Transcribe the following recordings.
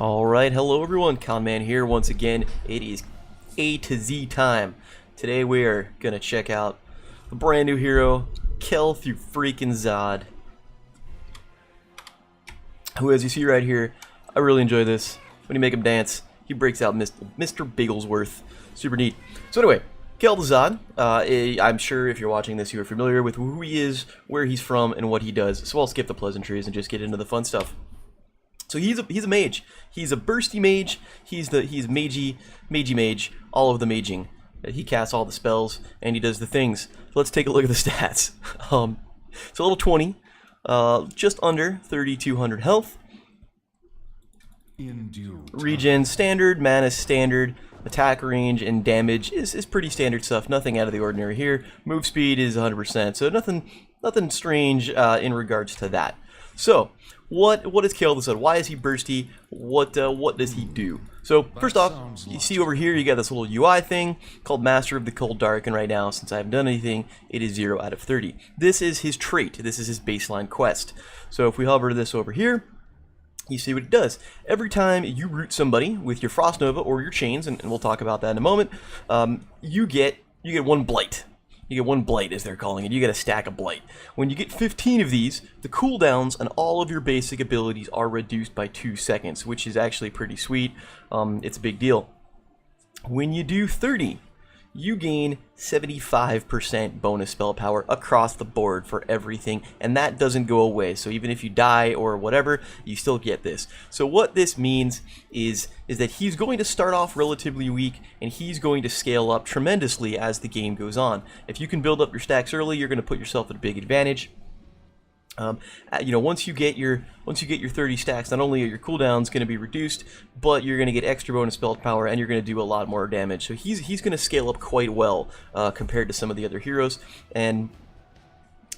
Alright, hello everyone, Conman here once again. It is A to Z time. Today we are gonna check out the brand new hero, Kel'Thuzad, who, as you see right here, I really enjoy this. When you make him dance, he breaks out Mr. Bigglesworth. Super neat. So anyway, Kel'Thuzad, I'm sure if you're watching this you are familiar with who he is, where he's from, and what he does. So I'll skip the pleasantries and just get into the fun stuff. So he's a mage. He's a bursty mage. He's magey mage. All of the maging. He casts all the spells and he does the things. So let's take a look at the stats. So level 20, just under 3,200 health. Regen standard, mana standard, attack range and damage is pretty standard stuff. Nothing out of the ordinary here. Move speed is 100%. So nothing strange in regards to that. So, what is Kel'Thuzad? Why is he bursty? What does he do? So, first off, you see over here, you got this little UI thing called Master of the Cold Dark, and right now, since I haven't done anything, it is 0 out of 30. This is his trait. This is his baseline quest. So, if we hover this over here, you see what it does. Every time you root somebody with your Frost Nova or your chains, and we'll talk about that in a moment, you get one blight. You get one blight, as they're calling it. You get a stack of blight. When you get 15 of these, the cooldowns on all of your basic abilities are reduced by 2 seconds, which is actually pretty sweet. It's a big deal. When you do 30, you gain 75% bonus spell power across the board for everything, and that doesn't go away. So even if you die or whatever, you still get this. So what this means is that he's going to start off relatively weak, and he's going to scale up tremendously as the game goes on. If you can build up your stacks early, you're going to put yourself at a big advantage. Once you get your 30 stacks, not only are your cooldowns going to be reduced, but you're going to get extra bonus spell power, and you're going to do a lot more damage. So he's going to scale up quite well compared to some of the other heroes, and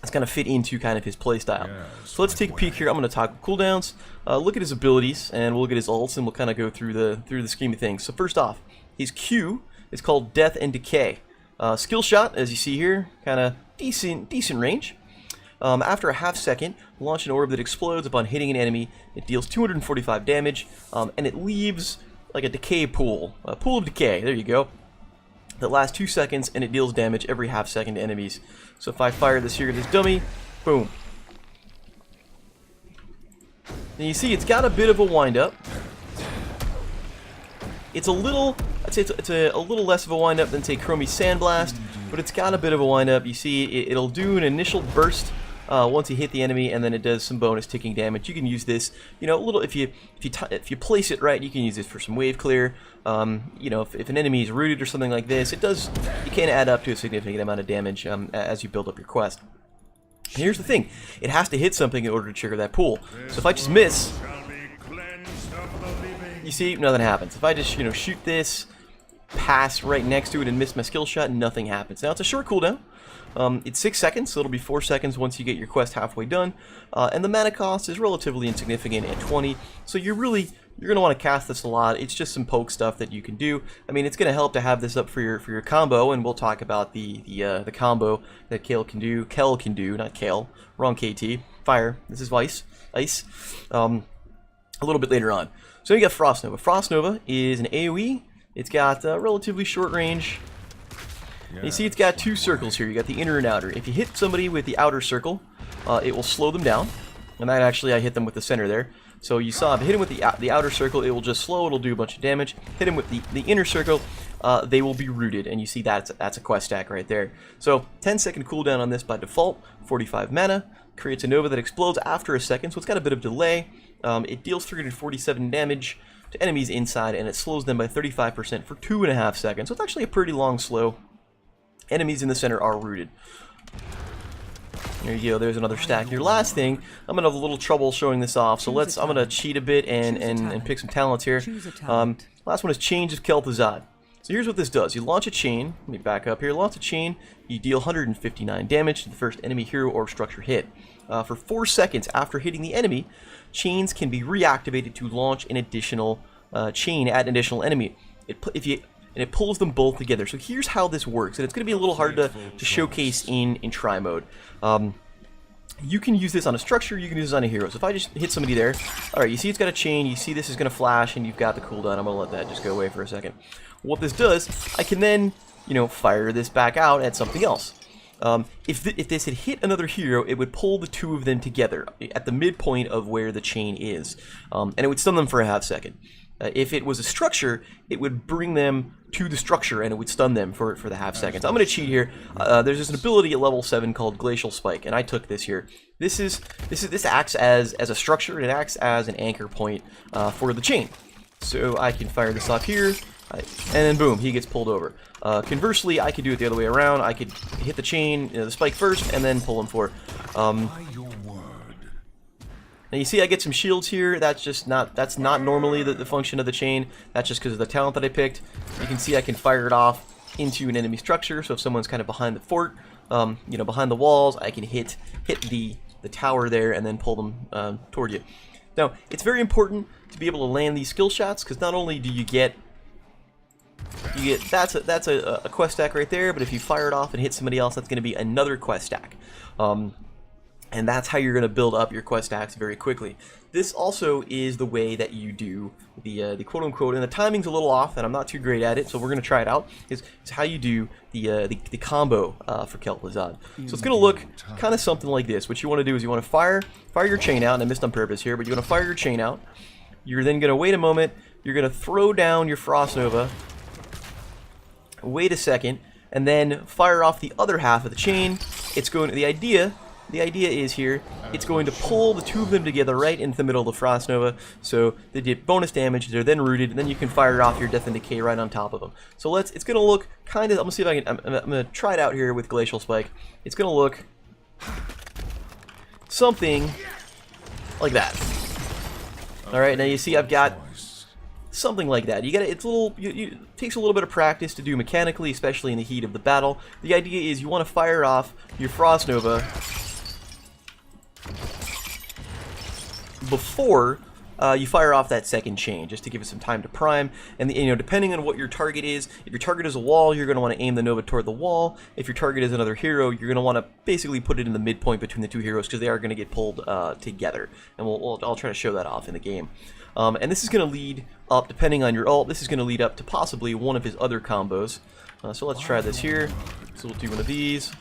it's going to fit into kind of his playstyle. So let's take a peek here. I'm going to talk cooldowns, look at his abilities, and we'll look at his ults, and we'll kind of go through the scheme of things. So first off, his Q is called Death and Decay. Skill shot, as you see here, kind of decent range. After a half second, launch an orb that explodes upon hitting an enemy. It deals 245 damage, and it leaves like a decay pool. A pool of decay, there you go. That lasts 2 seconds, and it deals damage every half second to enemies. So if I fire this here, this dummy, boom. And you see it's got a bit of a wind-up. It's a little, I'd say it's a little less of a wind-up than, say, Chromie's Sandblast, but it's got a bit of a wind-up. You see, it'll do an initial burst once you hit the enemy, and then it does some bonus ticking damage. You can use this, a little, if you place it right, you can use this for some wave clear. If an enemy is rooted or something like this, it can add up to a significant amount of damage as you build up your quest. And here's the thing, it has to hit something in order to trigger that pool. So if I just miss, you see, nothing happens. If I just, shoot this, pass right next to it and miss my skill shot, nothing happens. Now, it's a short cooldown. It's 6 seconds, so it'll be 4 seconds once you get your quest halfway done. And the mana cost is relatively insignificant at 20, so you're going to want to cast this a lot. It's just some poke stuff that you can do. I mean, it's going to help to have this up for your combo, and we'll talk about the combo that Kel can do, not Kale, wrong KT, fire, this is ice, a little bit later on. So you got Frost Nova. Frost Nova is an AoE. It's got relatively short range. You see it's got 2 circles here. You got the inner and outer. If you hit somebody with the outer circle, it will slow them down. And that actually, I hit them with the center there. So you saw, if you hit them with the outer circle, it will just slow, it'll do a bunch of damage. Hit them with the inner circle, they will be rooted. And you see that's a quest stack right there. So 10-second cooldown on this by default, 45 mana. Creates a Nova that explodes after a second, so it's got a bit of delay. It deals 347 damage to enemies inside, and it slows them by 35% for 2.5 seconds. So it's actually a pretty long slow. Enemies in the center are rooted. There you go, there's another stack. Your last thing, I'm gonna have a little trouble showing this off, so I'm gonna cheat a bit and pick some talents here. Last one is Chains of Kel'Thuzad. So here's what this does. You launch a chain, let me back up here, launch a chain, you deal 159 damage to the first enemy hero or structure hit. For 4 seconds after hitting the enemy, chains can be reactivated to launch an additional chain at an additional enemy. It pulls them both together. So here's how this works, and it's going to be a little hard to showcase in try mode. You can use this on a structure, you can use this on a hero. So if I just hit somebody there, alright, you see it's got a chain, you see this is going to flash, and you've got the cooldown. I'm going to let that just go away for a second. What this does, I can then, you know, fire this back out at something else. If this had hit another hero, it would pull the two of them together at the midpoint of where the chain is. And it would stun them for a half second. If it was a structure, it would bring them to the structure and it would stun them for the half second. So I'm going to cheat here. There's just an ability at level 7 called Glacial Spike, and I took this here. This acts as a structure, and it acts as an anchor point for the chain. So I can fire this off here, and then boom, he gets pulled over. Conversely, I could do it the other way around. I could hit the chain, the spike first, and then pull him for. Now you see I get some shields here. That's not normally the function of the chain. That's just because of the talent that I picked. You can see I can fire it off into an enemy structure. So if someone's kind of behind the fort, you know, behind the walls, I can hit the tower there and then pull them toward you. Now it's very important to be able to land these skill shots, because not only do you get that's a quest stack right there, but if you fire it off and hit somebody else, that's going to be another quest stack. And that's how you're going to build up your quest stacks very quickly. This also is the way that you do the quote-unquote, and the timing's a little off, and I'm not too great at it, so we're going to try it out, is how you do the combo for Kel'Thuzad. So it's going to look kind of something like this. What you want to do is you want to fire your chain out, and I missed on purpose here, but you want to fire your chain out. You're then going to wait a moment, you're going to throw down your Frost Nova, wait a second, and then fire off the other half of the chain. It's going to, the idea is here, it's going to pull the two of them together right into the middle of the Frost Nova, so they get bonus damage, they're then rooted, and then you can fire off your Death and Decay right on top of them. So it's going to look kind of, I'm going to see if I can, I'm going to try it out here with Glacial Spike. It's going to look something like that. Alright, now you see I've got something like that. You got it's a little. It takes a little bit of practice to do mechanically, especially in the heat of the battle. The idea is you want to fire off your Frost Nova before you fire off that second chain, just to give it some time to prime. And you know, depending on what your target is, if your target is a wall, you're going to want to aim the Nova toward the wall. If your target is another hero, you're going to want to basically put it in the midpoint between the two heroes, because they are going to get pulled together. And I'll try to show that off in the game. And this is going to lead up, depending on your ult, this is going to lead up to possibly one of his other combos. So let's try this here. So we'll do one of these.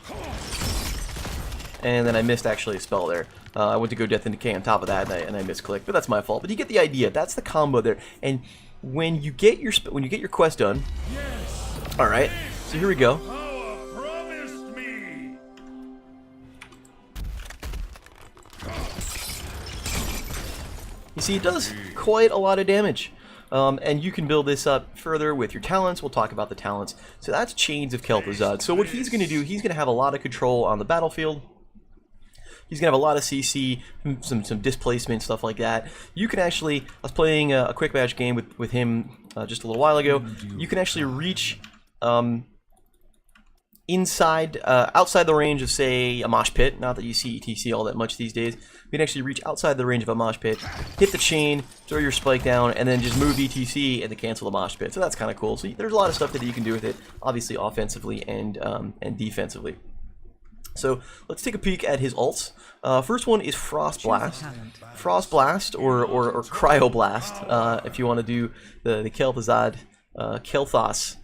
And then I missed actually a spell there. I went to go Death and Decay on top of that, and I misclicked, but that's my fault. But you get the idea. That's the combo there. And when you get your quest done, all right. So here we go. You see, it does quite a lot of damage. And you can build this up further with your talents. We'll talk about the talents. So that's Chains of Kel'Thuzad. So what he's going to do, he's going to have a lot of control on the battlefield. He's going to have a lot of CC, some displacement, stuff like that. You can actually, I was playing a Quickmatch game with him just a little while ago. You can actually reach outside the range of, say, a mosh pit. Not that you see ETC all that much these days. You can actually reach outside the range of a mosh pit, hit the chain, throw your spike down, and then just move ETC and to cancel the mosh pit. So that's kind of cool. So there's a lot of stuff that you can do with it, obviously offensively and defensively. So let's take a peek at his ults. First one is Frost Blast. Frost Blast or Cryo Blast, if you want to do the Kel'Thuzad, Kel'Thas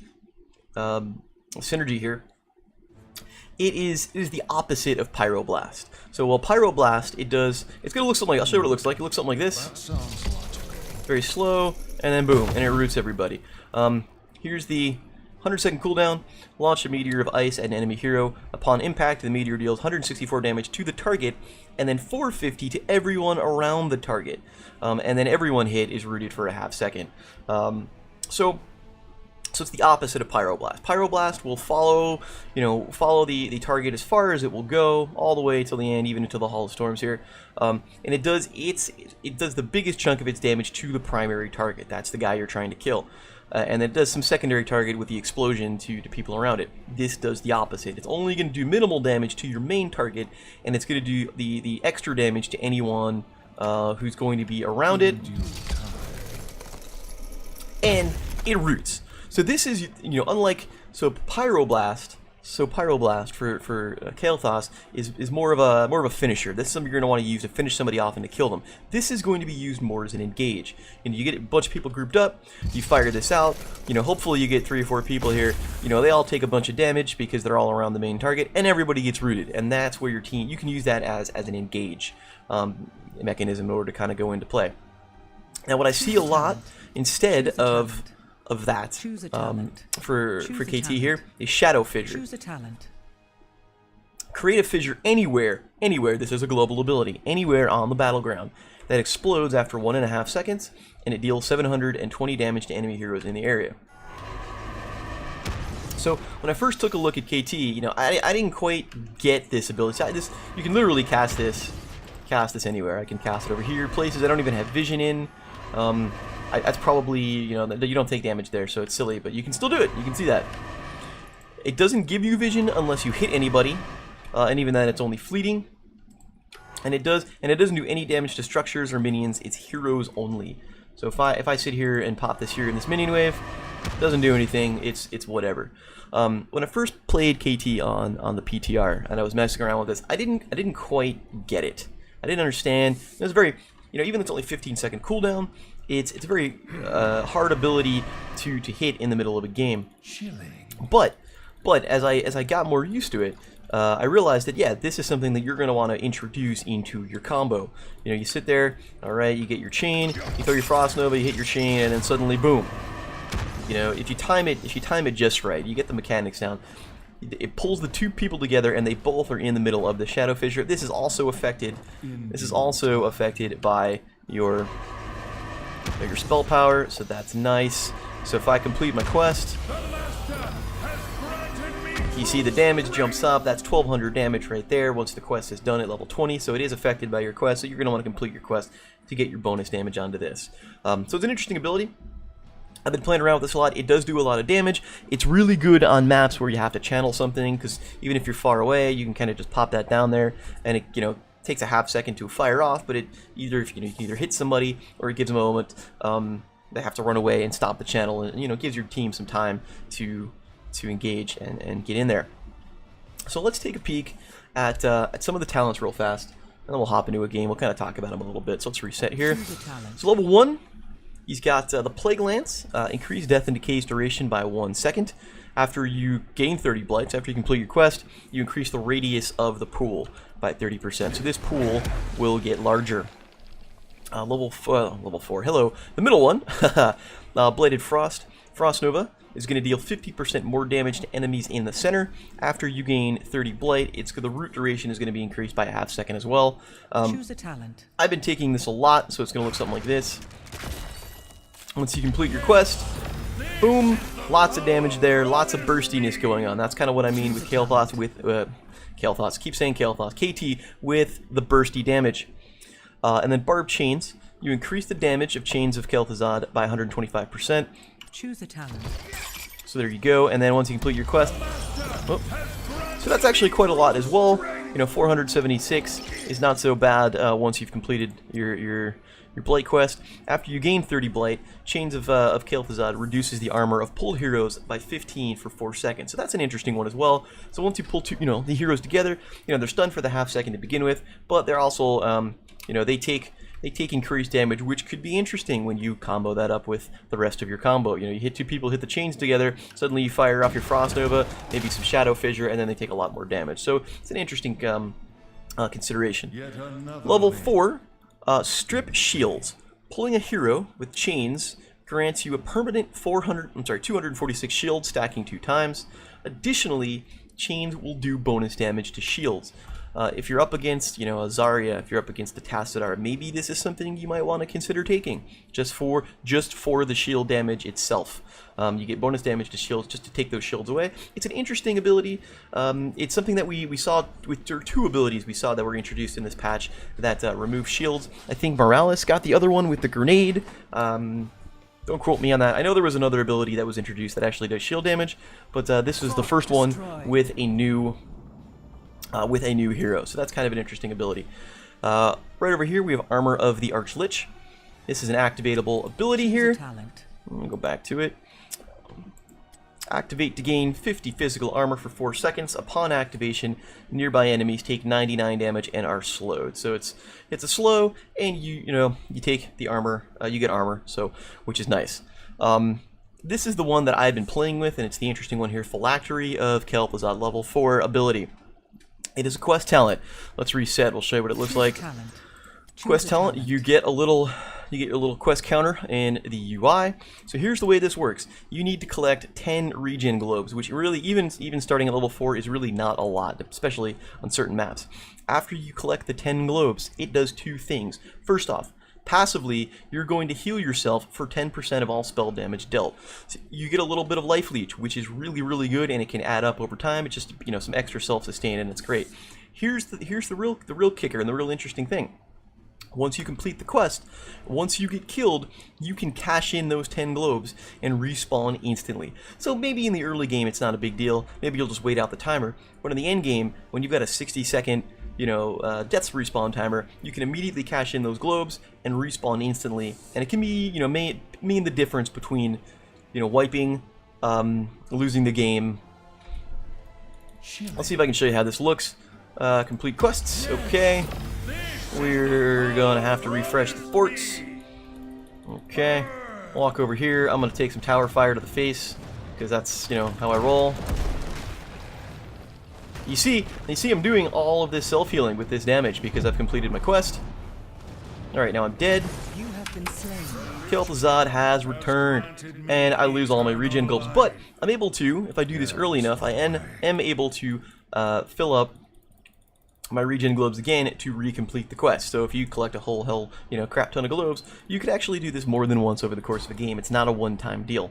synergy here. It is the opposite of Pyroblast. So while Pyroblast, it's going to look something like, I'll show you what it looks like. It looks something like this. Very slow, and then boom, and it roots everybody. Here's the 100-second cooldown. Launch a meteor of ice at an enemy hero. Upon impact, the meteor deals 164 damage to the target, and then 450 to everyone around the target. And then everyone hit is rooted for a half second. So it's the opposite of Pyroblast. Pyroblast will follow the target as far as it will go, all the way till the end, even into the Hall of Storms here. And it does the biggest chunk of its damage to the primary target. That's the guy you're trying to kill. And it does some secondary target with the explosion to people around it. This does the opposite. It's only going to do minimal damage to your main target, and it's going to do the extra damage to anyone who's going to be around it. And it roots. So this is, unlike, so Pyroblast So Pyroblast for Kel'Thuzad is more of a finisher. This is something you're going to want to use to finish somebody off and to kill them. This is going to be used more as an engage. You know, you get a bunch of people grouped up, you fire this out. You know, hopefully you get 3 or 4 people here. You know, they all take a bunch of damage because they're all around the main target, and everybody gets rooted. And that's where your team, you can use that as an engage mechanism in order to kind of go into play. Now, what I see a lot instead of that for KT here is Shadow Fissure. Choose a talent. Create a fissure anywhere, this is a global ability, anywhere on the battleground that explodes after 1.5 seconds, and it deals 720 damage to enemy heroes in the area. So when I first took a look at KT, you know, I didn't quite get this ability. So you can literally cast this anywhere. I can cast it over here, places I don't even have vision in. That's probably, you know, you don't take damage there, so it's silly, but you can still do it. You can see that. It doesn't give you vision unless you hit anybody, and even then it's only fleeting. And it doesn't do any damage to structures or minions. It's heroes only. So if I sit here and pop this here in this minion wave, it doesn't do anything. It's whatever. When I first played KT on the PTR and I was messing around with this, I didn't quite get it. I didn't understand. It was very, you know, even though it's only 15-second cooldown, it's a very hard ability to hit in the middle of a game. Chilling. But as I got more used to it, I realized that, yeah, this is something that you're going to want to introduce into your combo. You know, you sit there, all right, you get your chain, you throw your Frost Nova, you hit your chain, and then suddenly, boom. You know, if you time it just right, you get the mechanics down. It pulls the 2 people together, and they both are in the middle of the Shadow Fissure. This is also affected. This is also affected by your spell power, so that's nice. So if I complete my quest, you see the damage jumps up. That's 1200 damage right there once the quest is done at level 20, so it is affected by your quest, so you're going to want to complete your quest to get your bonus damage onto this. So it's an interesting ability. I've been playing around with this a lot. It does do a lot of damage. It's really good on maps where you have to channel something, because even if you're far away, you can kind of just pop that down there, and it, you know, takes a half second to fire off, but it you can either hit somebody or it gives them a moment. They have to run away and stop the channel, and, you know, gives your team some time to engage and get in there. So let's take a peek at some of the talents real fast, and then we'll hop into a game. We'll kind of talk about them a little bit. So let's reset here. So level 1, he's got the Plague Lance, increased death and decay's duration by 1 second. After you gain 30 blights, after you complete your quest, you increase the radius of the pool by 30%. So this pool will get larger. Level 4. Hello. The middle one, Bladed Frost. Frost Nova is going to deal 50% more damage to enemies in the center. After you gain 30 blight, the root duration is going to be increased by a half second as well. Choose a talent. I've been taking this a lot, so it's going to look something like this. Once you complete your quest, boom, lots of damage there, lots of burstiness going on. That's kind of what I mean with Kel'Thuzad, Kel'Thuzad, keep saying Kel'Thuzad, KT, with the bursty damage. And then Barb Chains, you increase the damage of Chains of Kel'Thuzad by 125%. Choose a talent. So there you go, and then once you complete your quest, oh, so that's actually quite a lot as well. You know, 476 is not so bad once you've completed your Blight quest. After you gain 30 Blight, Chains of Kel'Thuzad reduces the armor of pulled heroes by 15 for 4 seconds. So that's an interesting one as well. So once you pull the heroes together, you know, they're stunned for the half second to begin with, but they're also, you know, they take increased damage, which could be interesting when you combo that up with the rest of your combo. You know, you hit 2 people, hit the chains together, suddenly you fire off your Frost Nova, maybe some Shadow Fissure, and then they take a lot more damage. So it's an interesting consideration. Level 4, Strip Shields. Pulling a hero with chains grants you a permanent 246 shield, stacking 2 times. Additionally, chains will do bonus damage to shields. If you're up against, you know, a Zarya, if you're up against the Tassadar, maybe this is something you might want to consider taking, just for the shield damage itself. You get bonus damage to shields just to take those shields away. It's an interesting ability. It's something that we saw with 2 abilities we saw that were introduced in this patch that remove shields. I think Morales got the other one with the grenade. Don't quote me on that. I know there was another ability that was introduced that actually does shield damage, but this was the first one with a new hero. So that's kind of an interesting ability. Right over here we have Armor of the Archlich. This is an activatable ability here. I'm going to go back to it. Activate to gain 50 physical armor for 4 seconds. Upon activation, nearby enemies take 99 damage and are slowed. So it's a slow, and you take the armor, you get armor, so which is nice. This is the one that I've been playing with, and it's the interesting one here. Phylactery of Kel'Thuzad, level 4 ability. It is a quest talent. Let's reset. We'll show you what it looks like. Quest talent, you get your little quest counter in the UI. So here's the way this works. You need to collect 10 regen globes, which really, even starting at level 4, is really not a lot, especially on certain maps. After you collect the 10 globes, it does 2 things. First off, passively, you're going to heal yourself for 10% of all spell damage dealt. So you get a little bit of life leech, which is really, really good, and it can add up over time. It's just, some extra self-sustain, and it's great. Here's the real kicker and the real interesting thing. Once you complete the quest, once you get killed, you can cash in those 10 globes and respawn instantly. So maybe in the early game it's not a big deal. Maybe you'll just wait out the timer. But in the end game, when you've got a 60-second deaths respawn timer, you can immediately cash in those globes and respawn instantly. And it can be, mean the difference between, wiping, losing the game. Let's see if I can show you how this looks. Complete quests. Okay. We're gonna have to refresh the forts. Okay. Walk over here. I'm gonna take some tower fire to the face, because that's, how I roll. You see I'm doing all of this self-healing with this damage because I've completed my quest. Alright, now I'm dead. You have been slain. Kel'Thuzad has returned, and I lose all my regen globes. But I'm able to, if I do this early enough, I am able to fill up my regen globes again to recomplete the quest. So if you collect a whole crap ton of globes, you could actually do this more than once over the course of a game. It's not a one-time deal.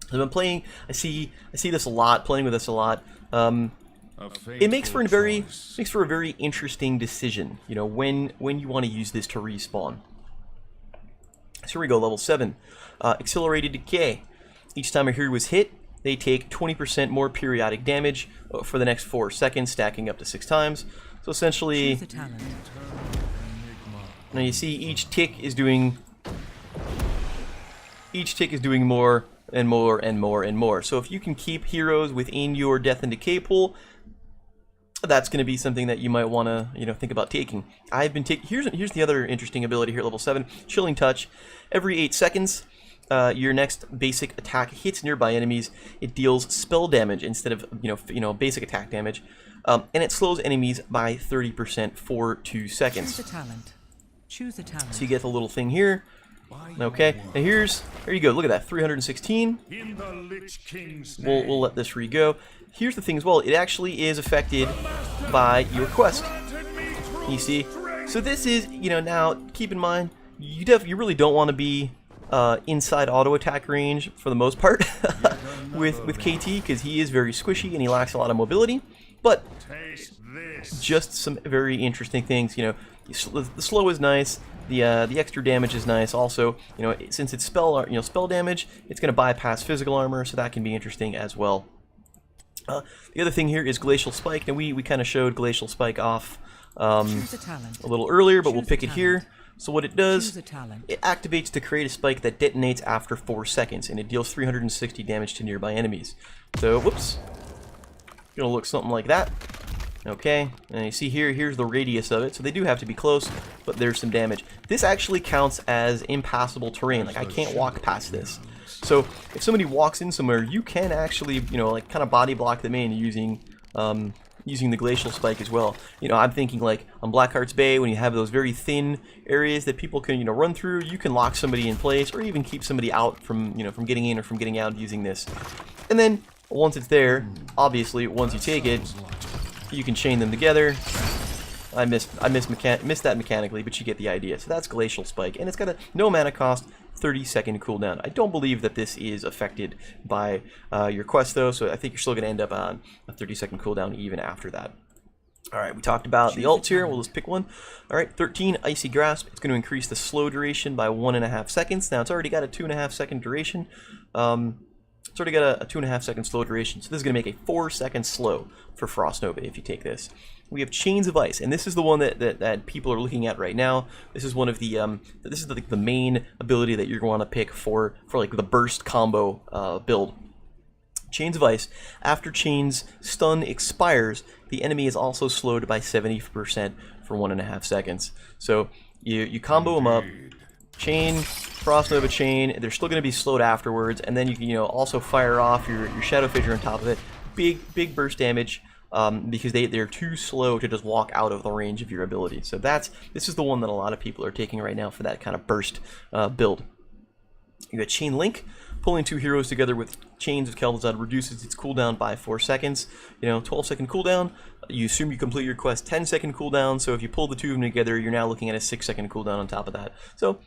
I've been playing. I see this a lot. Playing with this a lot. It makes for a very interesting decision. When you want to use this to respawn. So here we go. Level 7, accelerated decay. Each time a hero is hit, they take 20% more periodic damage for the next 4 seconds, stacking up to 6 times. So essentially, now you see each tick is doing more and more and more and more. So if you can keep heroes within your death and decay pool, that's going to be something that you might want to think about taking. I've been taking. Here's the other interesting ability here at level 7, Chilling Touch. Every 8 seconds. Your next basic attack hits nearby enemies. It deals spell damage instead of basic attack damage, and it slows enemies by 30% for 2 seconds. Choose a talent. Choose a talent. So you get the little thing here. Okay, now here you go. Look at that, 316. We'll let this re-go. Here's the thing as well. It actually is affected by your quest. You see, so this is now keep in mind you really don't want to be inside auto attack range for the most part with KT, because he is very squishy and he lacks a lot of mobility. But just some very interesting things. The slow is nice. The extra damage is nice. Also, since it's spell damage, it's going to bypass physical armor, so that can be interesting as well. The other thing here is Glacial Spike. Now we kind of showed Glacial Spike off a little earlier, but we'll pick it here. So what it does, it activates to create a spike that detonates after 4 seconds, and it deals 360 damage to nearby enemies. So, whoops. Gonna look something like that. Okay, and you see here's the radius of it, so they do have to be close, but there's some damage. This actually counts as impassable terrain, like I can't walk past this. So, if somebody walks in somewhere, you can actually, kind of body block them in using the Glacial Spike as well. I'm thinking like on Blackheart's Bay, when you have those very thin areas that people can, run through, you can lock somebody in place, or even keep somebody out from, from getting in or from getting out using this. And then, once it's there, obviously, once you take it, you can chain them together. I missed that mechanically, but you get the idea. So that's Glacial Spike, and it's got a no mana cost, 30-second cooldown. I don't believe that this is affected by your quest though, so I think you're still going to end up on a 30-second cooldown even after that. Alright, we talked about the ults here. We'll just pick one. Alright, 13, Icy Grasp. It's going to increase the slow duration by 1.5 seconds. Now, it's already got a 2.5 second duration. It's already got a 2.5 second slow duration, so this is going to make a 4-second slow for Frost Nova if you take this. We have Chains of Ice, and this is the one that people are looking at right now. This is one of the the main ability that you're going to pick for like the burst combo build. Chains of Ice. After Chain's stun expires, the enemy is also slowed by 70% for 1.5 seconds. So you combo them up, Chain, Frost Nova Chain, they're still going to be slowed afterwards, and then you can also fire off your Shadow Fissure on top of it. Big burst damage, because they're too slow to just walk out of the range of your ability. So this is the one that a lot of people are taking right now for that kind of burst build. You got Chain Link. Pulling 2 heroes together with Chains of Kel'Thuzad reduces its cooldown by 4 seconds. 12-second cooldown. You assume you complete your quest 10-second cooldown. So if you pull the 2 of them together, you're now looking at a 6-second cooldown on top of that. So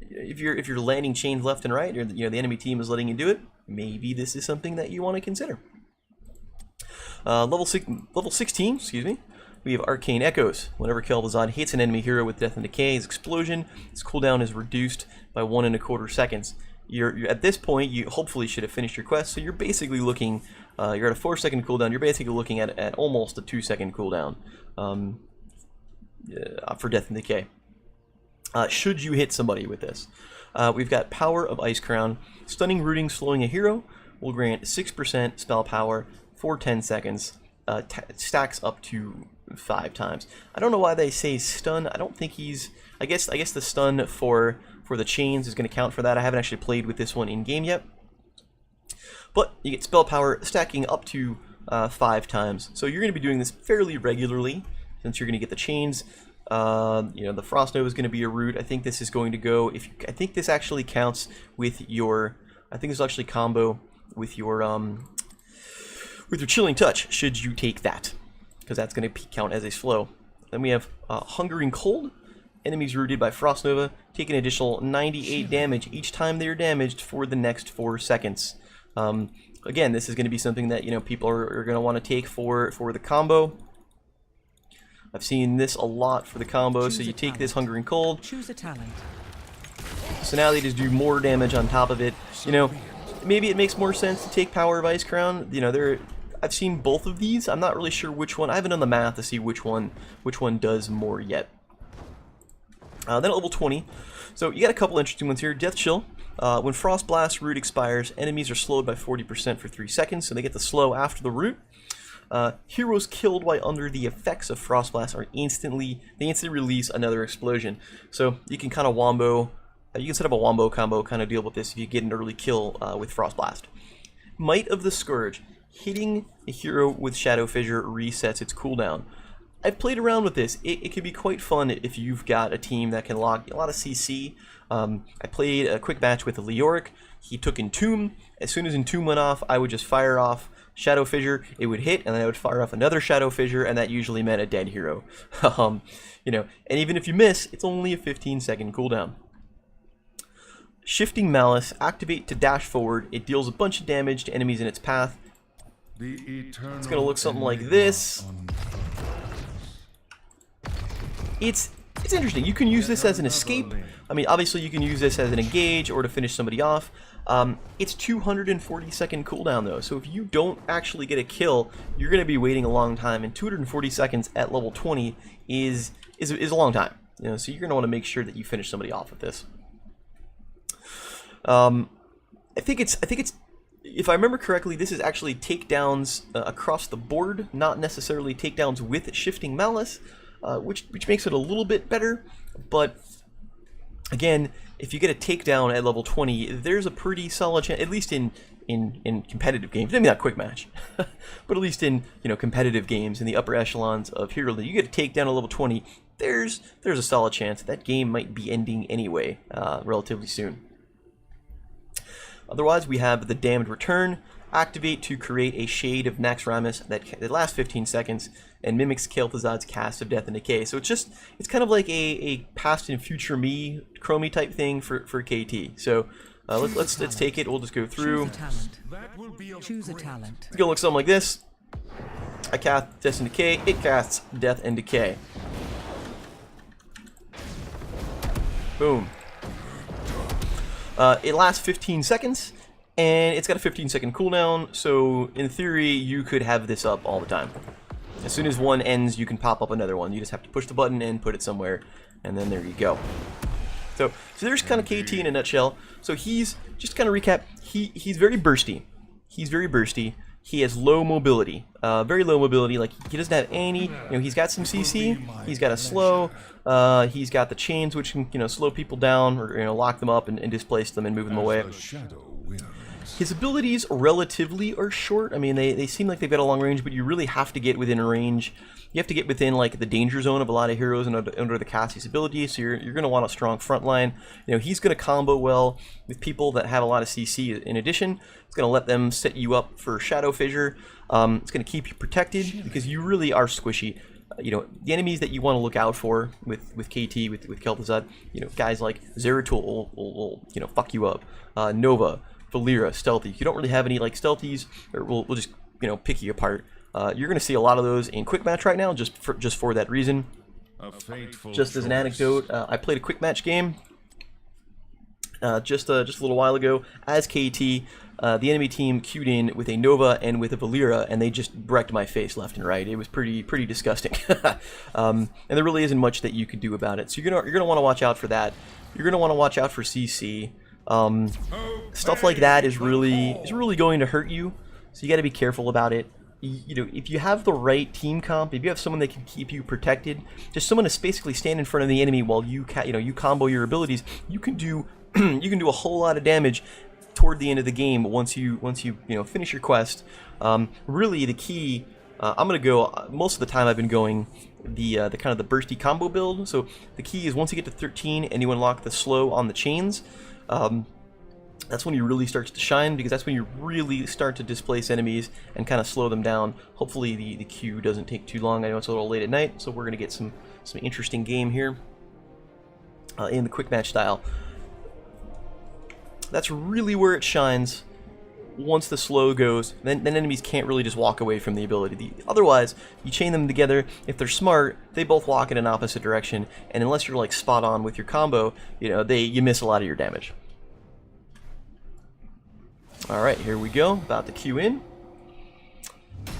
if you're landing chains left and right, or the enemy team is letting you do it, maybe this is something that you want to consider. Level 16, excuse me. We have Arcane Echoes. Whenever Kel'Thuzad hits an enemy hero with Death and Decay, his explosion, his cooldown is reduced by 1.25 seconds. You're at this point, you hopefully should have finished your quest, so you're basically looking, you're at a 4-second cooldown, you're basically looking at almost a 2-second cooldown for Death and Decay. Should you hit somebody with this. We've got Power of Ice Crown. Stunning, rooting, slowing a hero will grant 6% spell power for 10 seconds. Stacks up to 5 times. I don't know why they say stun. I don't think he's... I guess the stun for the chains is going to count for that. I haven't actually played with this one in game yet. But you get spell power stacking up to 5 times. So you're going to be doing this fairly regularly, since you're going to get the chains. The Frost Nova is going to be a root. I think this is going to go... I think this actually counts with your... I think this will actually combo with your Chilling Touch, should you take that. Because that's going to count as a slow. Then we have Hungering Cold. Enemies rooted by Frost Nova take an additional 98 damage each time they are damaged for the next 4 seconds. Again, this is going to be something that people are going to want to take for the combo. I've seen this a lot for the combo. So you take this Hungering Cold. Choose a talent. So now they just do more damage on top of it. Maybe it makes more sense to take Power of Ice Crown. I've seen both of these. I'm not really sure which one. I haven't done the math to see which one does more yet. Then at level 20, so you got a couple interesting ones here. Death Chill. When Frost Blast root expires, enemies are slowed by 40% for 3 seconds, so they get the slow after the root. Heroes killed while under the effects of Frost Blast are instantly release another explosion. So you can kind of wombo, you can set up a wombo combo kind of deal with this if you get an early kill with Frost Blast. Might of the Scourge. Hitting a hero with Shadow Fissure resets its cooldown. I've played around with this. It can be quite fun if you've got a team that can lock a lot of CC. I played a quick match with Leoric. He took Entomb. As soon as Entomb went off, I would just fire off Shadow Fissure. It would hit, and then I would fire off another Shadow Fissure, and that usually meant a dead hero. And even if you miss, it's only a 15-second cooldown. Shifting Malice. Activate to dash forward. It deals a bunch of damage to enemies in its path. It's going to look something like this. It's interesting. You can use this as an escape. I mean, obviously you can use this as an engage or to finish somebody off. It's 240-second cooldown though, so if you don't actually get a kill, you're going to be waiting a long time. And 240 seconds at level 20 is a long time. So you're going to want to make sure that you finish somebody off with this. I think it's. If I remember correctly, this is actually takedowns across the board, not necessarily takedowns with Shifting Malice. Which makes it a little bit better, but again, if you get a takedown at level 20, there's a pretty solid chance, at least in competitive games, maybe not quick match, but at least in competitive games in the upper echelons of Hero League, you get a takedown at level 20, there's a solid chance that game might be ending anyway, relatively soon. Otherwise, we have the Damned Return. Activate to create a shade of Naxxramas that lasts 15 seconds and mimics Kel'Thuzad's cast of Death and Decay. So it's kind of like a past and future me, Chromie type thing for KT. So let's take it. We'll just go through. Choose a talent. It's gonna look something like this. I cast Death and Decay. It casts Death and Decay. Boom. It lasts 15 seconds. And it's got a 15-second cooldown, so in theory, you could have this up all the time. As soon as one ends, you can pop up another one. You just have to push the button and put it somewhere, and then there you go. So there's kind of KT in a nutshell. So he's, just kind of recap, he's very bursty. he's very bursty. He has low mobility, very low mobility. Like he doesn't have any. He's got some CC. He's got a slow. He's got the chains, which can slow people down or lock them up and displace them and move them away. His abilities relatively are short. I mean, they seem like they've got a long range, but you really have to get within range. You have to get within like the danger zone of a lot of heroes under the Cassie's ability. So you're going to want a strong front line. He's going to combo well with people that have a lot of CC. In addition, it's going to let them set you up for Shadow Fissure. It's going to keep you protected because you really are squishy. The enemies that you want to look out for with KT, with Kel'Thuzad, guys like Zeratul will fuck you up. Nova, Valera, Stealthy. If you don't really have any like Stealthies, or we'll just pick you apart. You're going to see a lot of those in Quickmatch right now, just for that reason. Just as an anecdote, I played a Quickmatch game just a little while ago as KT. The enemy team queued in with a Nova and with a Valera, and they just wrecked my face left and right. It was pretty disgusting. And there really isn't much that you could do about it. So you're gonna want to watch out for that. You're gonna want to watch out for CC. Stuff like that is really going to hurt you. So you got to be careful about it. If you have the right team comp, if you have someone that can keep you protected, just someone to basically stand in front of the enemy while you combo your abilities, you can do a whole lot of damage toward the end of the game once you finish your quest. Really, the key. I'm gonna go. Most of the time, I've been going the kind of the bursty combo build. So the key is once you get to 13 and you unlock the slow on the chains. That's when you really start to shine, because that's when you really start to displace enemies and kind of slow them down. Hopefully the queue doesn't take too long. I know it's a little late at night, so we're going to get some interesting game here in the Quickmatch style. That's really where it shines. Once the slow goes, then enemies can't really just walk away from the ability. Otherwise, you chain them together. If they're smart, they both walk in an opposite direction, and unless you're like spot on with your combo, you miss a lot of your damage. Alright, here we go, about to queue in.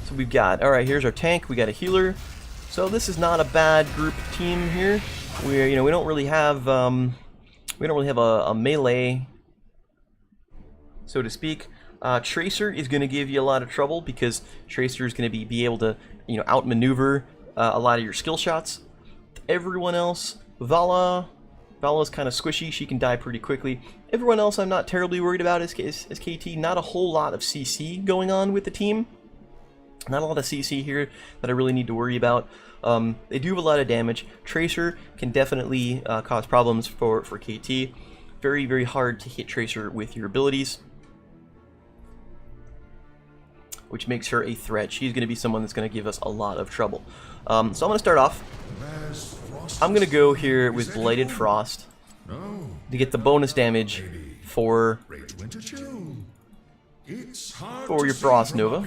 So we've got, alright, here's our tank, we got a healer. So this is not a bad group team here. Where we don't really have a melee, so to speak. Tracer is going to give you a lot of trouble because Tracer is going to be able to outmaneuver a lot of your skill shots. Everyone else, Vala's kind of squishy, she can die pretty quickly. Everyone else I'm not terribly worried about as KT. Not a whole lot of CC going on with the team. Not a lot of CC here that I really need to worry about. They do have a lot of damage. Tracer can definitely cause problems for KT. Very, very hard to hit Tracer with your abilities, which makes her a threat. She's going to be someone that's going to give us a lot of trouble. So I'm going to start off. I'm going to go here with Blighted Frost to get the bonus damage for your Frost Nova.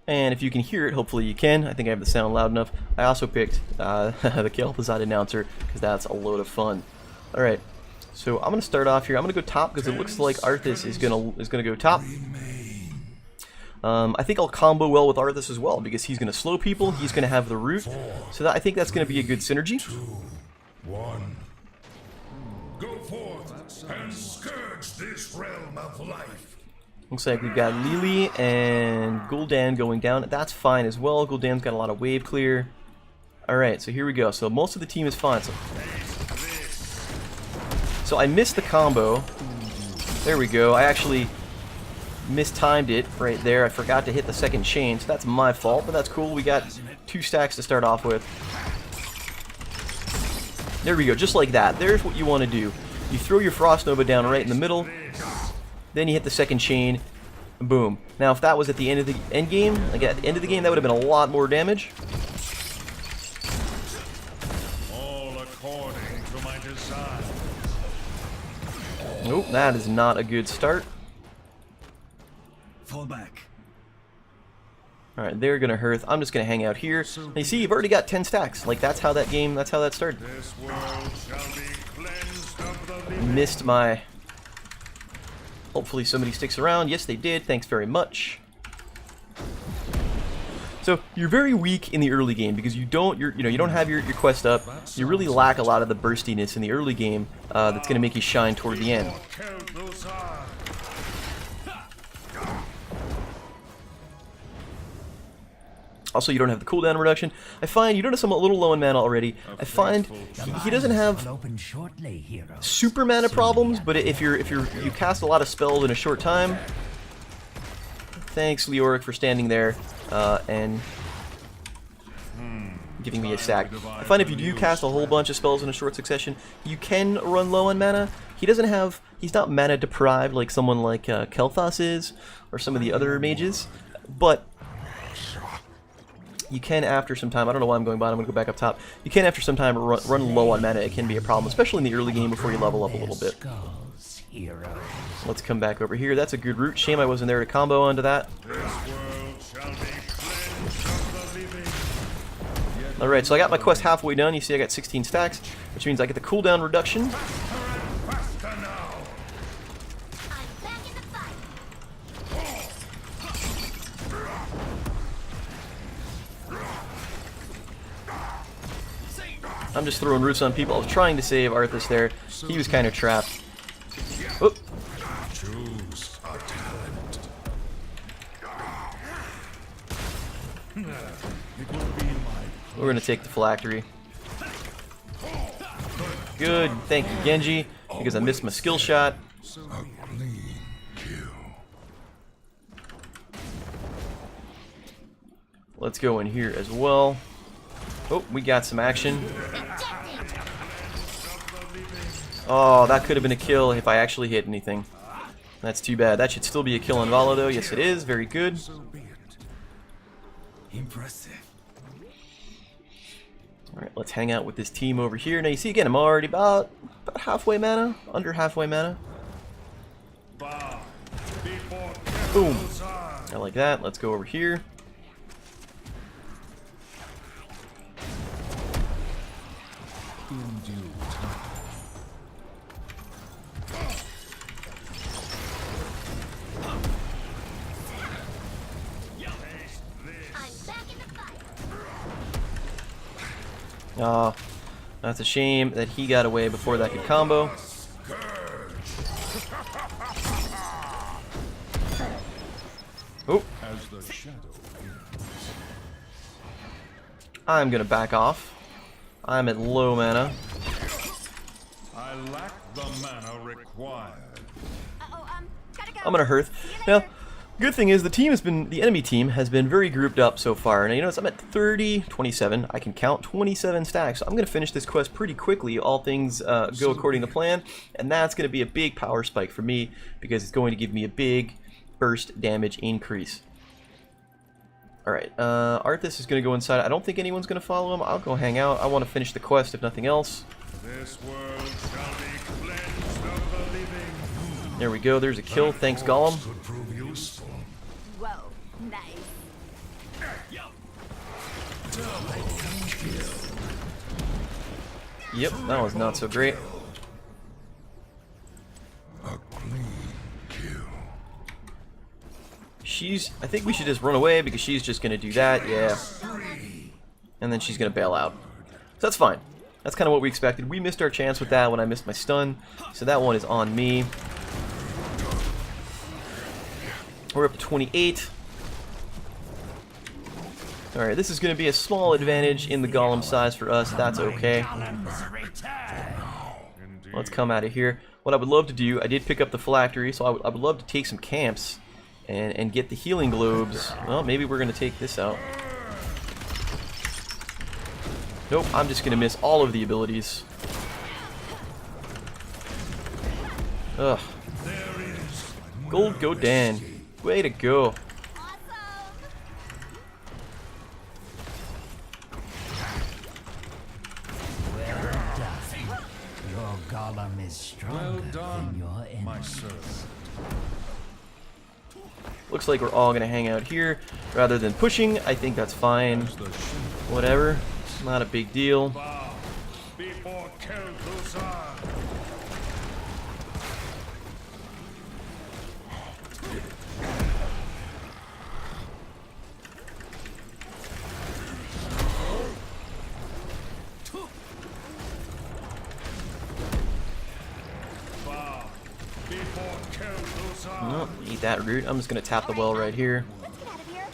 And if you can hear it, hopefully you can. I think I have the sound loud enough. I also picked the Kel'Thuzad announcer because that's a load of fun. Alright, so I'm going to start off here. I'm going to go top because it looks like Arthas is going to go top. I think I'll combo well with Arthas as well because he's going to slow people. He's going to have the root. So I think that's going to be a good synergy. 2, 1. Go forth and scourge this realm of life. Looks like we've got Lily and Gul'dan going down. That's fine as well. Gul'dan's got a lot of wave clear. Alright, so here we go. So most of the team is fine. So I missed the combo. There we go. I actually mistimed it right there. I forgot to hit the second chain, so that's my fault, but that's cool. We got 2 stacks to start off with. There we go, just like that. There's what you want to do. You throw your Frost Nova down right in the middle, then you hit the second chain, and boom. Now if that was at the end of the end game, like at the end of the game, that would have been a lot more damage. All according to my design. Nope, that is not a good start. Fall back. Alright, they're gonna hearth. I'm just gonna hang out here. And you see, you've already got 10 stacks. Like that's how that started. This world shall be cleansed of the living. Missed my. Hopefully somebody sticks around. Yes, they did. Thanks very much. So you're very weak in the early game because you don't have your quest up. You really lack a lot of the burstiness in the early game that's gonna make you shine toward the end. Also, you don't have the cooldown reduction. I find, you notice I'm a little low in mana already. I find he doesn't have super mana problems, but if you cast a lot of spells in a short time. Thanks, Leoric, for standing there and giving me a sack. I find if you do cast a whole bunch of spells in a short succession, you can run low on mana. He's not mana deprived like someone like Kel'Thuzad is, or some of the other mages, but you can after some time, I don't know why I'm going bottom, I'm going to go back up top, you can after some time run low on mana. It can be a problem, especially in the early game before you level up a little bit. Let's come back over here. That's a good route. Shame I wasn't there to combo onto that. Alright, so I got my quest halfway done. You see I got 16 stacks, which means I get the cooldown reduction. I'm just throwing roots on people. I was trying to save Arthas there. He was kind of trapped. Oh. Choose a talent. We're going to take the phylactery. Good. Thank you, Genji, because I missed my skill shot. Let's go in here as well. Oh, we got some action. Oh, that could have been a kill if I actually hit anything. That's too bad. That should still be a kill on Vala, though. Yes, it is. Very good. Impressive. Alright, let's hang out with this team over here. Now, you see, again, I'm already about halfway mana. Under halfway mana. Boom. I like that. Let's go over here. Oh, that's a shame that he got away before that could combo. Oh. I'm gonna back off. I'm at low mana. I lack the mana required. I'm gonna hearth. Now, good thing is the enemy team has been very grouped up so far. Now you notice I'm at 27. I can count 27 stacks. So I'm gonna finish this quest pretty quickly. All things go according to plan, and that's gonna be a big power spike for me because it's going to give me a big burst damage increase. Alright, Arthas is going to go inside. I don't think anyone's going to follow him. I'll go hang out. I want to finish the quest, if nothing else. This world shall be cleansed of the living. There we go. There's a kill. Thanks, Gollum. Could prove useful. Whoa, nice. Yep, that was not so great. A clean kill. I think we should just run away because she's just going to do that. Yeah. And then she's going to bail out. So that's fine. That's kind of what we expected. We missed our chance with that when I missed my stun. So that one is on me. We're up to 28. Alright, this is going to be a small advantage in the golem size for us. That's okay. Let's come out of here. What I would love to do, I did pick up the phylactery, so I would love to take some camps and get the healing globes. Well, maybe we're going to take this out. Nope, I'm just going to miss all of the abilities. Ugh. Gold go Dan. Way to go. Your golem is stronger Well than done, your enemy. my servant. Looks like we're all going to hang out here rather than pushing. I think that's fine. Whatever. Not a big deal. Bow before Kel'Thuzad. Bow before Kel'Thuzad. No, eat that root. I'm just going to tap the well right here. Let's get out of here.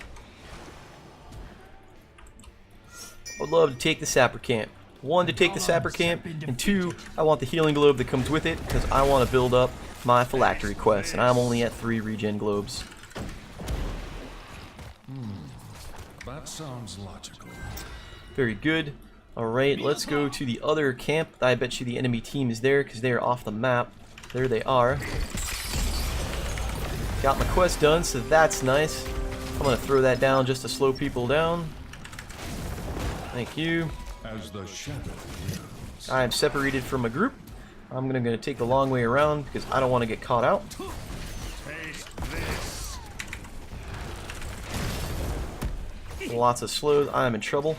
I would love to take the sapper camp. 1, to take the sapper camp, and 2, I want the healing globe that comes with it because I want to build up my phylactery quest, and I'm only at 3 regen globes. That sounds logical. Very good. Alright, let's go to the other camp. I bet you the enemy team is there because they are off the map. There they are. Got my quest done, so that's nice. I'm going to throw that down just to slow people down. Thank you. As the shadow heals. I am separated from a group. I'm going to take the long way around because I don't want to get caught out. Taste this. Lots of slows. I am in trouble.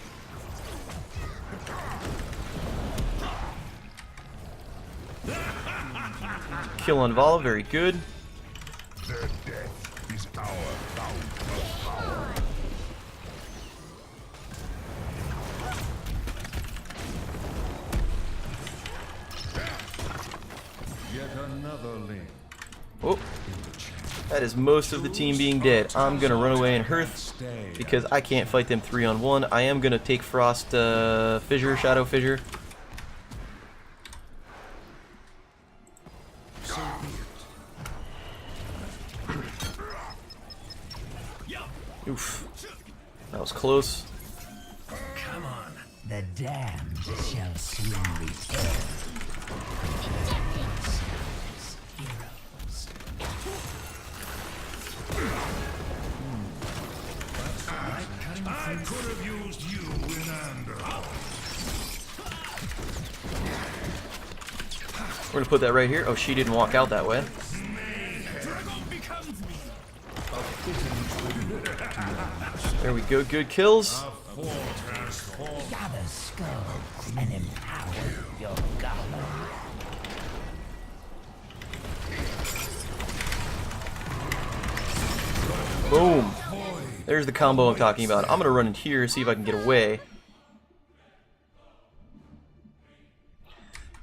Kill on Vala, very good. Their death is our bound of power. Yet another link. Oh, that is most of the team being dead. I'm gonna run away and hearth because I can't fight them 3-on-1. I am gonna take Frost Fissure, Shadow Fissure. Oof, that was close. Come on. The damned shall soon return. Heroes. I could have used you in anger. We're gonna put that right here. Oh, she didn't walk out that way. There we go, good kills. Gather skulls and empower your golem. Boom. There's the combo I'm talking about. I'm gonna run in here, see if I can get away.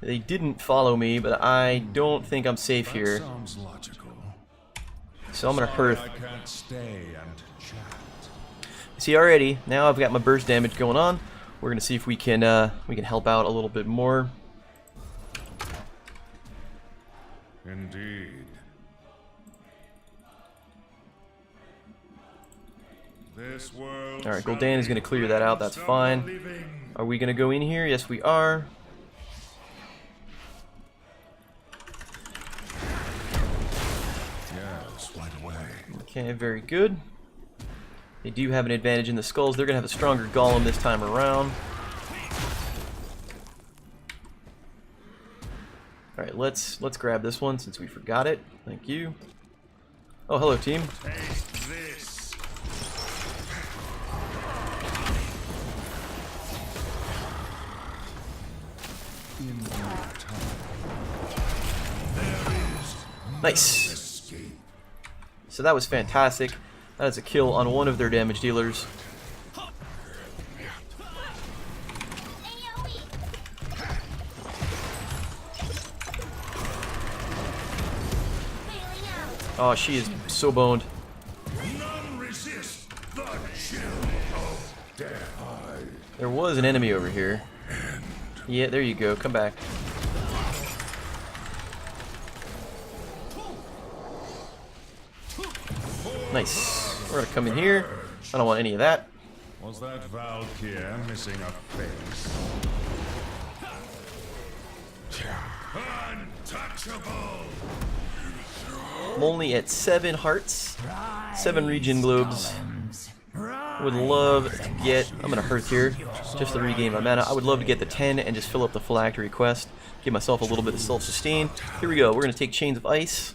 They didn't follow me, but I don't think I'm safe here. Sounds logical. So I'm gonna hearth. I can't stay and chat. See already, now I've got my burst damage going on. We're gonna see if we can help out a little bit more. Indeed. This world. Alright, Gul'dan is gonna clear that out, that's fine. Are we gonna go in here? Yes we are. Yes, right away. Okay, very good. They do have an advantage in the skulls. They're gonna have a stronger golem this time around. Alright, let's grab this one since we forgot it. Thank you. Oh, hello team. Taste this. In no time. Nice. Escape. So that was fantastic. That is a kill on one of their damage dealers. Oh, she is so boned. None resist the chill of death. There was an enemy over here. Yeah, there you go. Come back. Nice. We're gonna come in here. I don't want any of that. Was that Valkyrie missing a face? Untouchable. I'm only at 7 hearts, 7 regen globes. Would love to get, I'm gonna hearth here, just to regain my mana. I would love to get the 10 and just fill up the phylactery quest. Give myself a little bit of self-sustain. Here we go, we're gonna take Chains of Ice.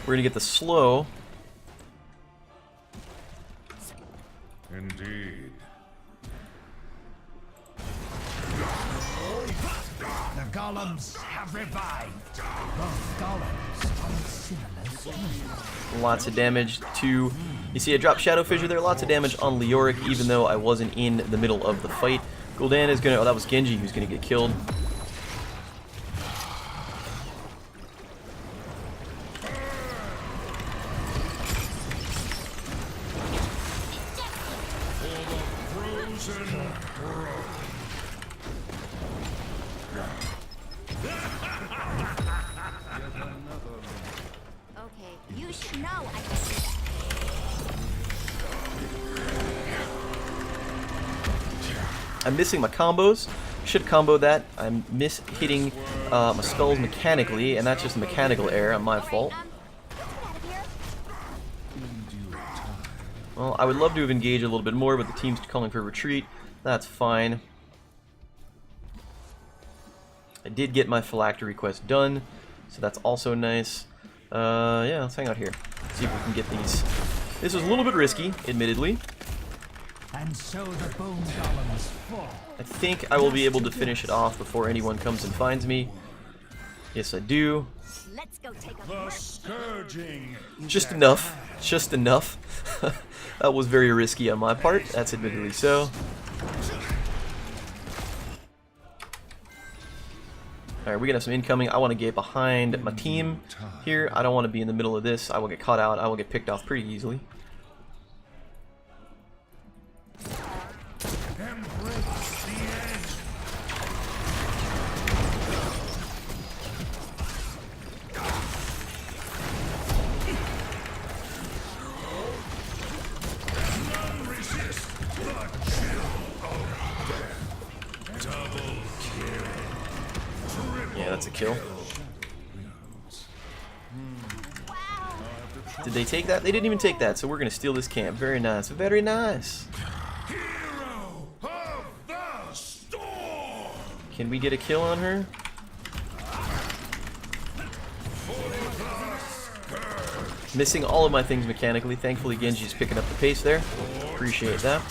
We're gonna get the slow. Indeed. The golems have revived. Both golems on similar schemes. Lots of damage to... You see I dropped Shadow Fissure there, lots of damage on Leoric even though I wasn't in the middle of the fight. Gul'dan is gonna... Oh, that was Genji who's gonna get killed. Chosen Okay, you should know I can do that. I'm missing my combos. Should combo that. I'm hitting my skulls mechanically, and that's just a mechanical error on my fault. Let's get out of here. Well, I would love to have engaged a little bit more, but the team's calling for retreat. That's fine. I did get my phylactery quest done, so that's also nice. Yeah, let's hang out here. See if we can get these. This was a little bit risky, admittedly. And so the bone golems fall. I think I will be able to finish it off before anyone comes and finds me. Yes, I do. Let's go take a the look. scourging. Just enough. Just enough. That was very risky on my part. That's admittedly so. Alright, we got some incoming. I want to get behind my team here. I don't want to be in the middle of this. I will get caught out. I will get picked off pretty easily. Embrace the end. None resist the chill of death. Double kill. Yeah, that's a kill. Did they take that? They didn't even take that, so we're going to steal this camp. Very nice. Very nice. Hero of the storm. Can we get a kill on her? Missing all of my things mechanically. Thankfully, Genji's picking up the pace there. Appreciate that.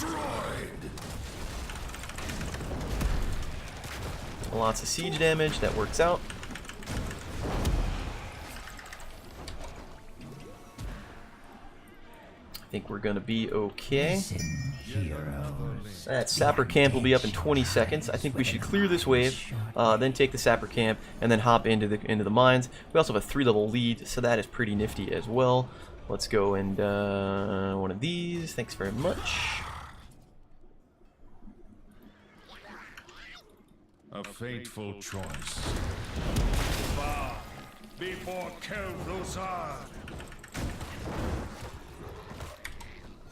Lots of siege damage. That works out. I think we're gonna be okay. Listen, heroes. That sapper camp will be up in 20 seconds. I think we should clear this wave, then take the sapper camp, and then hop into the mines. We also have a 3-level lead, so that is pretty nifty as well. Let's go and one of these. Thanks very much. A fateful choice. Far before Kel'Thuzad.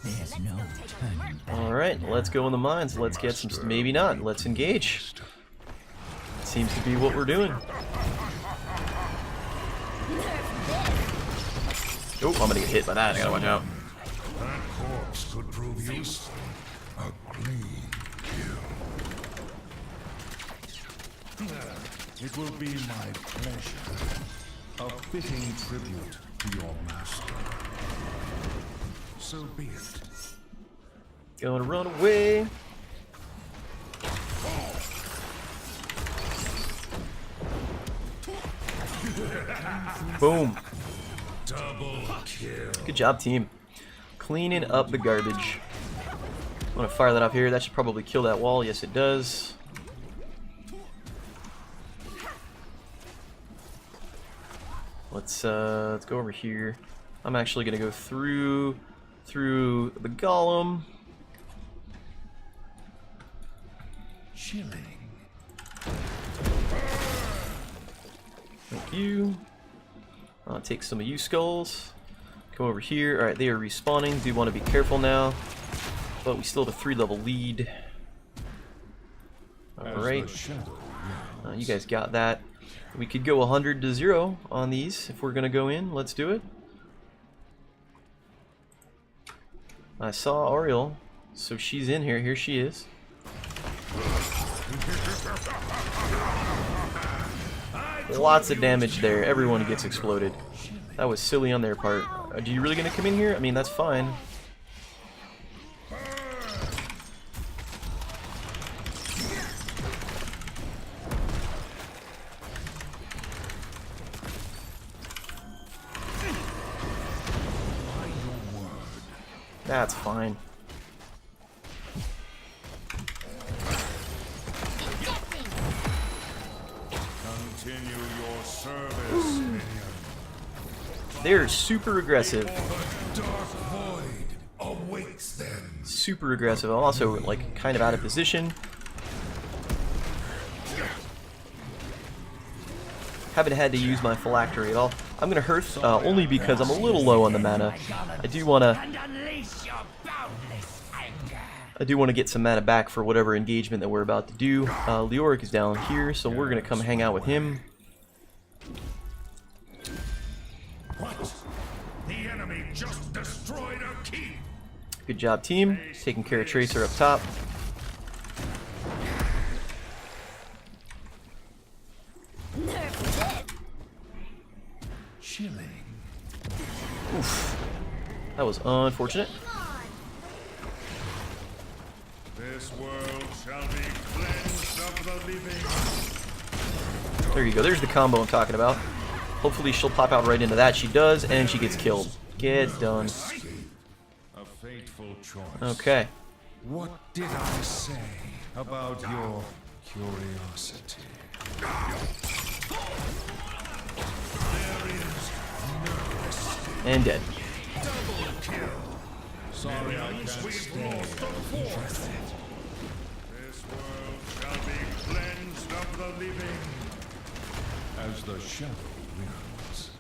There's no turning back. All right, let's go in the mines. Let's get some. Maybe not. Let's engage. Seems to be what we're doing. Oh, I'm gonna get hit by that. I gotta watch out. That corpse could prove useful. A clean kill. It will be my pleasure. A fitting tribute to your master. So be it. Gonna run away. Boom. Double kill. Good job, team. Cleaning up the garbage. I'm gonna fire that up here. That should probably kill that wall. Yes, it does. Let's go over here. I'm actually gonna go through the golem. Chilling. Thank you. I'll take some of you skulls. Come over here. Alright, they are respawning. Do want to be careful now. But we still have a 3-level lead. Alright. You guys got that. We could go 100-0 on these if we're going to go in. Let's do it. I saw Ariel, so she's in here. Here she is. Lots of damage there. Everyone gets exploded. That was silly on their part. Are you really going to come in here? I mean, that's fine. That's fine. Continue your service, minion. They're super aggressive. The dark void awaits them. super aggressive. I'm also like kind of out of position. Haven't had to use my phylactery at all. I'm gonna Hearth only because I'm a little low on the mana. I do wanna get some mana back for whatever engagement that we're about to do. Leoric is down here, so we're gonna come hang out with him. What? The enemy just destroyed a keep. Good job, team. Taking care of Tracer up top. Chilling. Oof. That was unfortunate. This world shall be cleansed of the living. There you go. There's the combo I'm talking about. Hopefully she'll pop out right into that. She does, and she gets killed. Get done. A fateful choice. Okay. What did I say about your curiosity? And dead. Sorry I can't stay. This world shall be cleansed of the living. As the shadow wills.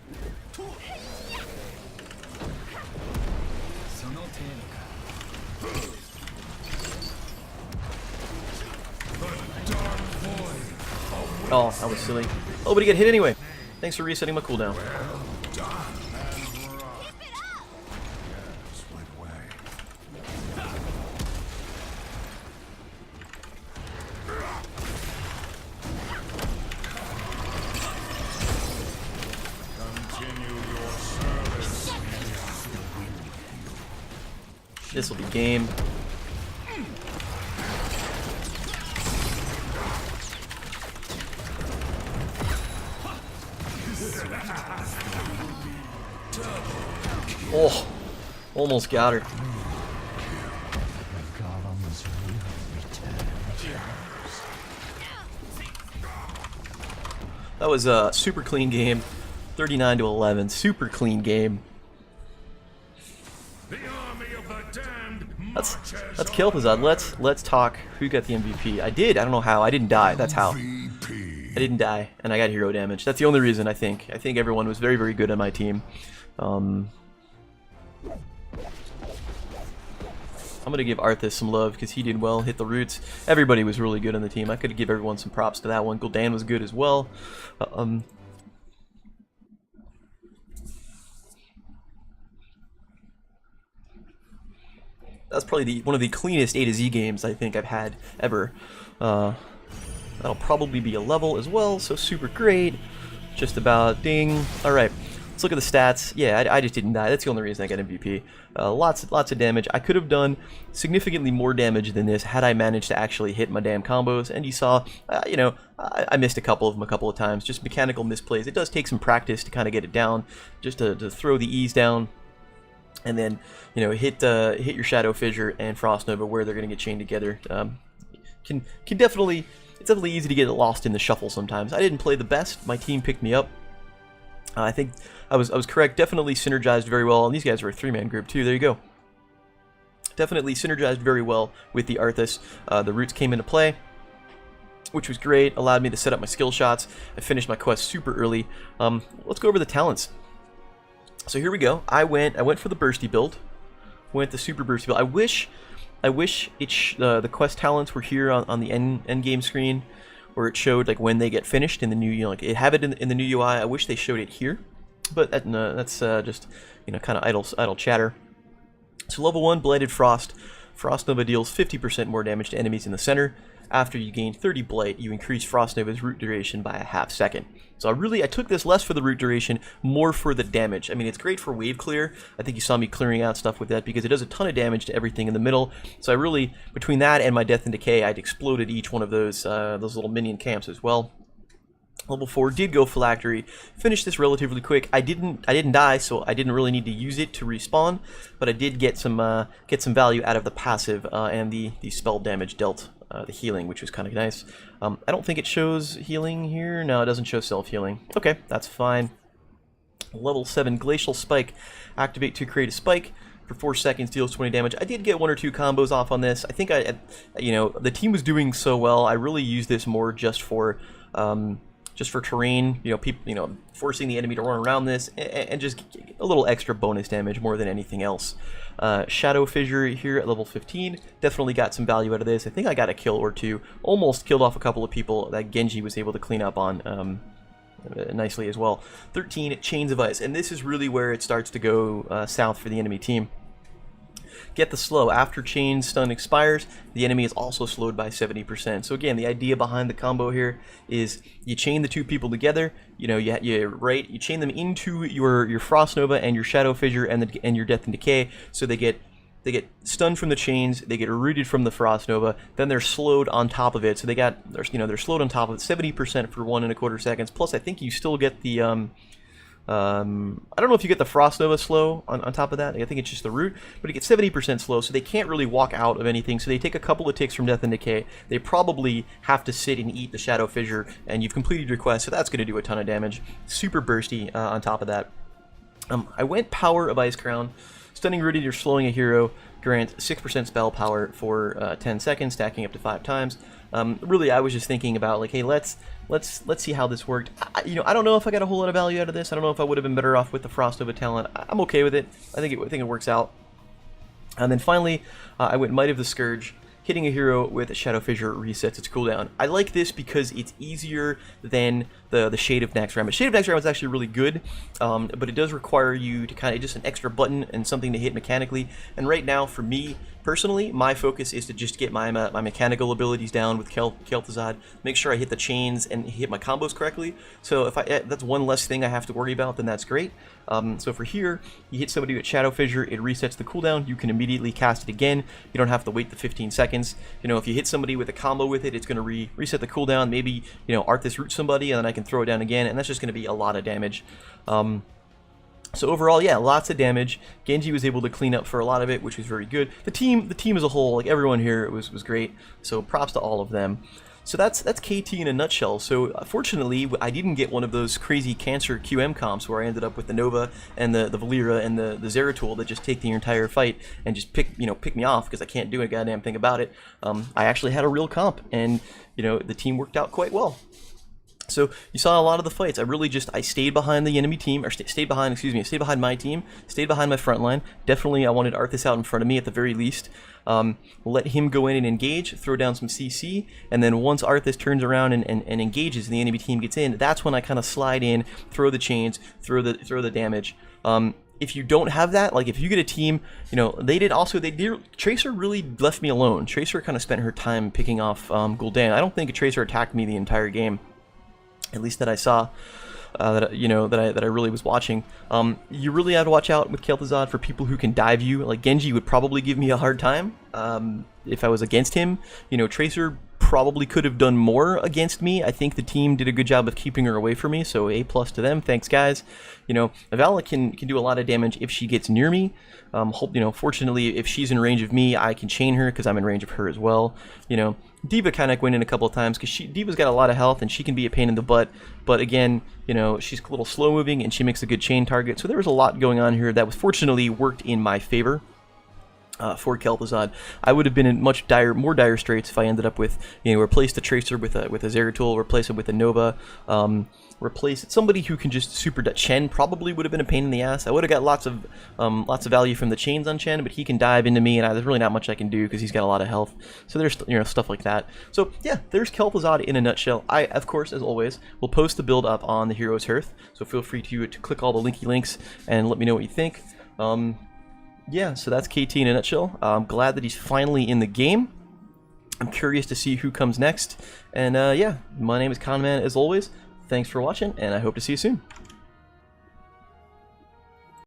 Oh, that was silly. Oh, but he got hit anyway. Thanks for resetting my cooldown. This will be game. Oh, almost got her. That was a super clean game. 39-11. Super clean game. The army of the damned That's marches Kel'Thuzad. Let's talk. Who got the MVP? I did. I don't know how. I didn't die. That's how. I didn't die, and I got hero damage. That's the only reason, I think. I think everyone was very, very good on my team. I'm going to give Arthas some love because he did well, hit the roots. Everybody was really good on the team. I could give everyone some props to that one. Gul'dan was good as well. That's probably one of the cleanest A to Z games I think I've had ever. That'll probably be a level as well, so super great. Just about ding. Alright, let's look at the stats. Yeah, I just didn't die. That's the only reason I got MVP. Lots of damage. I could have done significantly more damage than this had I managed to actually hit my damn combos. And you saw, you know, I missed a couple of them a couple of times. Just mechanical misplays. It does take some practice to kind of get it down, just to throw the E's down. And then, you know, hit your Shadow Fissure and Frost Nova where they're going to get chained together. Can definitely, it's definitely easy to get lost in the shuffle sometimes. I didn't play the best. My team picked me up. I think I was correct. Definitely synergized very well, and these guys were a three-man group too. There you go. Definitely synergized very well with the Arthas. The roots came into play, which was great. Allowed me to set up my skill shots. I finished my quest super early. Let's go over the talents. So here we go. I went for the bursty build. Went the super bursty build. I wish the quest talents were here on the end game screen, where it showed like when they get finished in the new, you know, like it have it in the new UI. I wish they showed it here, but that's just, you know, kind of idle chatter. So level 1, Blighted Frost. Frost Nova deals 50% more damage to enemies in the center. After you gain 30 Blight, you increase Frost Nova's root duration by a half second. So I took this less for the root duration, more for the damage. I mean, it's great for wave clear. I think you saw me clearing out stuff with that because it does a ton of damage to everything in the middle. So I really, between that and my Death and Decay, I'd exploded each one of those little minion camps as well. Level 4 did go Phylactery. Finished this relatively quick. I didn't die, so I didn't really need to use it to respawn, but I did get some value out of the passive and the spell damage dealt, the healing, which was kind of nice. I don't think it shows healing here. No, it doesn't show self-healing. Okay, that's fine. Level 7 Glacial Spike. Activate to create a spike. for 4 seconds, deals 20 damage. I did get 1 or 2 combos off on this. I think you know, the team was doing so well. I really used this more just for terrain. You know, forcing the enemy to run around this and just a little extra bonus damage more than anything else. Shadow Fissure here at level 15, definitely got some value out of this. I think I got a kill or 2, almost killed off a couple of people that Genji was able to clean up on nicely as well. 13 Chains of Ice, and this is really where it starts to go south for the enemy team. Get the slow. After chain stun expires, the enemy is also slowed by 70%. So again, the idea behind the combo here is you chain the 2 people together. You know, you chain them into your Frost Nova and your Shadow Fissure and your Death and Decay. So they get stunned from the chains, they get rooted from the Frost Nova, then they're slowed on top of it. So they're slowed on top of it, 70% for 1.25 seconds. Plus, I think you still get the I don't know if you get the Frost Nova slow on top of that. I think it's just the root, but it gets 70% slow, so they can't really walk out of anything. So they take a couple of ticks from Death and Decay. They probably have to sit and eat the Shadow Fissure, and you've completed your quest, so that's going to do a ton of damage. Super bursty on top of that. I went Power of Ice Crown. Stunning Rooted, you're slowing a hero. Grant 6% spell power for 10 seconds, stacking up to 5 times. Really, I was just thinking about, like, hey, let's see how this worked. You know, I don't know if I got a whole lot of value out of this. I don't know if I would have been better off with the Frost Nova talent. I'm okay with it. I think it works out. And then finally, I went Might of the Scourge. Hitting a hero with a Shadow Fissure resets its cooldown. I like this because it's easier than the Shade of Naxxramas. Shade of Naxxramas is actually really good, but it does require you to kind of just an extra button and something to hit mechanically. And right now, for me personally, my focus is to just get my mechanical abilities down with Kel'Thuzad, make sure I hit the chains and hit my combos correctly. So if that's one less thing I have to worry about, then that's great. So for here, you hit somebody with Shadow Fissure, it resets the cooldown. You can immediately cast it again. You don't have to wait the 15 seconds. You know, if you hit somebody with a combo with it, it's going to reset the cooldown. Maybe, you know, Arthas root somebody, and then I can throw it down again, and that's just going to be a lot of damage. So overall, yeah, lots of damage. Genji was able to clean up for a lot of it, which was very good. The team as a whole, like everyone here, was great. So props to all of them. So that's KT in a nutshell. So fortunately, I didn't get one of those crazy cancer QM comps where I ended up with the Nova and the Valera and the Zeratul that just take the entire fight and just pick me off because I can't do a goddamn thing about it. I actually had a real comp, and you know, the team worked out quite well. So you saw a lot of the fights. I stayed behind the enemy team, or stayed behind my team, stayed behind my front line. Definitely I wanted Arthas out in front of me at the very least. Let him go in and engage, throw down some CC, and then once Arthas turns around and engages and the enemy team gets in, that's when I kind of slide in, throw the chains, throw the damage. If you don't have that, like if you get a team, you know, Tracer really left me alone. Tracer kind of spent her time picking off Gul'dan. I don't think a Tracer attacked me the entire game. At least that I saw, that I really was watching. You really have to watch out with Kel'Thuzad for people who can dive you. Like Genji would probably give me a hard time if I was against him. You know, Tracer probably could have done more against me. I think the team did a good job of keeping her away from me, so A+ to them. Thanks, guys. You know, Vala can do a lot of damage if she gets near me. Fortunately, if she's in range of me, I can chain her because I'm in range of her as well. You know, D.Va kind of went in a couple of times because D.Va's got a lot of health and she can be a pain in the butt. But again, you know, she's a little slow moving and she makes a good chain target. So there was a lot going on here that was fortunately worked in my favor. For Kel'Thuzad, I would have been in much more dire straits if I ended up with, you know, replace the Tracer with a Zeratul, replace it with a Nova, replace somebody who can just super. Chen probably would have been a pain in the ass. I would have got lots of value from the chains on Chen, but he can dive into me, and there's really not much I can do because he's got a lot of health. So there's, you know, stuff like that. So yeah, there's Kel'Thuzad in a nutshell. I, of course, as always, will post the build up on the Heroes Hearth, so feel free to click all the links and let me know what you think. Yeah, so that's KT in a nutshell. I'm glad that he's finally in the game. I'm curious to see who comes next. And yeah, my name is Conman as always. Thanks for watching, and I hope to see you soon.